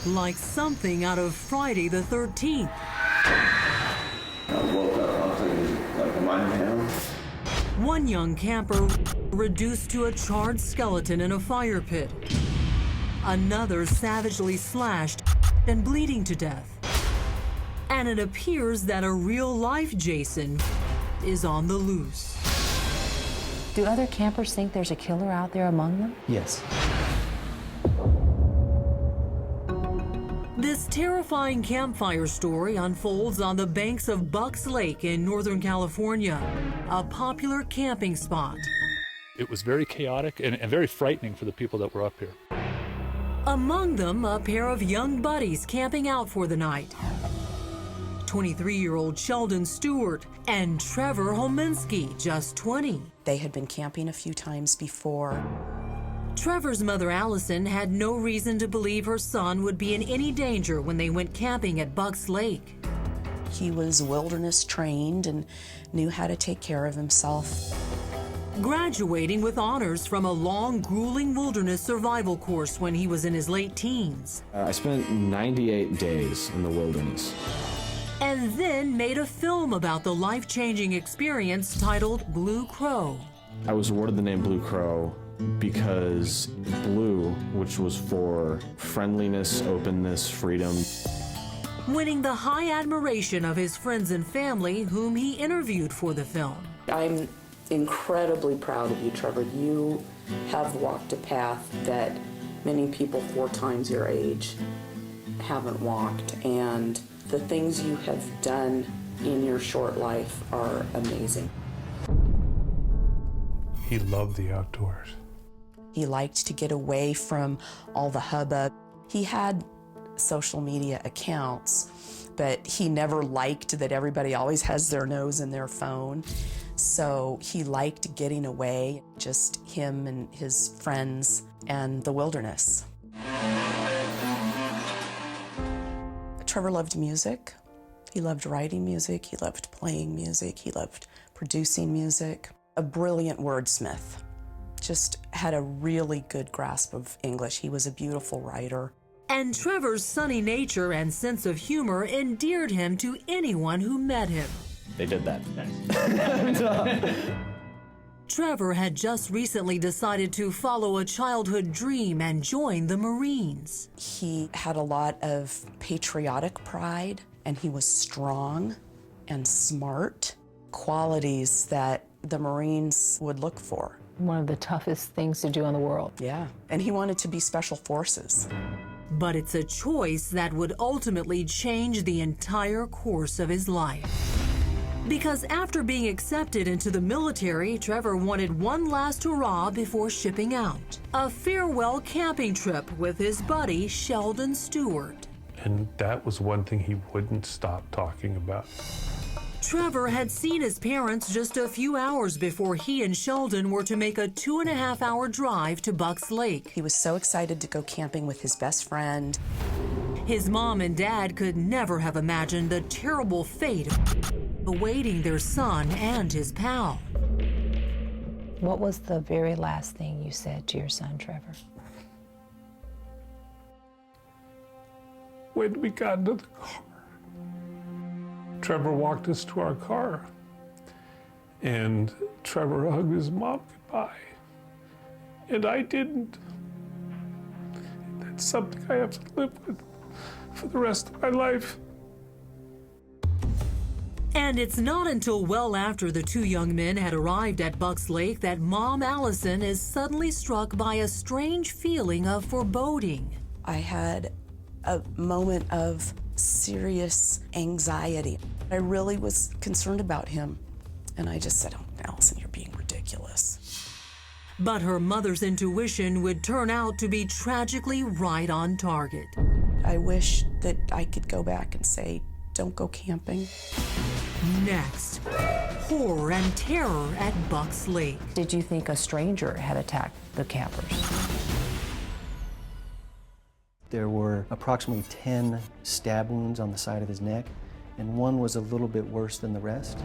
like something out of Friday the 13th. I woke up, I was like, am I in hell? One young camper reduced to a charred skeleton in a fire pit. Another savagely slashed and bleeding to death. And it appears that a real-life Jason is on the loose. Do other campers think there's a killer out there among them? Yes. This terrifying campfire story unfolds on the banks of Bucks Lake in Northern California, a popular camping spot. It was very chaotic and very frightening for the people that were up here. Among them, a pair of young buddies camping out for the night. 23-year-old Sheldon Stewart and Trevor Holminski, just 20. They had been camping a few times before. Trevor's mother, Allison, had no reason to believe her son would be in any danger when they went camping at Bucks Lake. He was wilderness trained and knew how to take care of himself. Graduating with honors from a long, grueling wilderness survival course when he was in his late teens. I spent 98 days in the wilderness. And then made a film about the life-changing experience titled Blue Crow. I was awarded the name Blue Crow because blue, which was for friendliness, openness, freedom. Winning the high admiration of his friends and family whom he interviewed for the film. I'm incredibly proud of you, Trevor. You have walked a path that many people 4 times your age haven't walked, and the things you have done in your short life are amazing. He loved the outdoors. He liked to get away from all the hubbub. He had social media accounts, but he never liked that everybody always has their nose in their phone. So he liked getting away, just him and his friends and the wilderness. Trevor loved music. He loved writing music. He loved playing music. He loved producing music. A brilliant wordsmith. Just had a really good grasp of English. He was a beautiful writer. And Trevor's sunny nature and sense of humor endeared him to anyone who met him. They did that. Trevor had just recently decided to follow a childhood dream and join the Marines. He had a lot of patriotic pride, and he was strong and smart, qualities that the Marines would look for. One of the toughest things to do in the world. Yeah, and he wanted to be Special Forces. But it's a choice that would ultimately change the entire course of his life. Because after being accepted into the military, Trevor wanted one last hurrah before shipping out. A farewell camping trip with his buddy, Sheldon Stewart. And that was one thing he wouldn't stop talking about. Trevor had seen his parents just a few hours before he and Sheldon were to make a 2.5-hour drive to Bucks Lake. He was so excited to go camping with his best friend. His mom and dad could never have imagined the terrible fate awaiting their son and his pal. What was the very last thing you said to your son, Trevor? When we got into the car, Trevor walked us to our car, and Trevor hugged his mom goodbye, and I didn't. That's something I have to live with for the rest of my life. And it's not until well after the two young men had arrived at Bucks Lake that Mom Allison is suddenly struck by a strange feeling of foreboding. I had a moment of serious anxiety. I really was concerned about him, and I just said, "Oh, Allison, you're being ridiculous." But her mother's intuition would turn out to be tragically right on target. I wish that I could go back and say, "Don't go camping." Next, horror and terror at Bucks Lake. Did you think a stranger had attacked the campers? There were approximately 10 stab wounds on the side of his neck, and one was a little bit worse than the rest.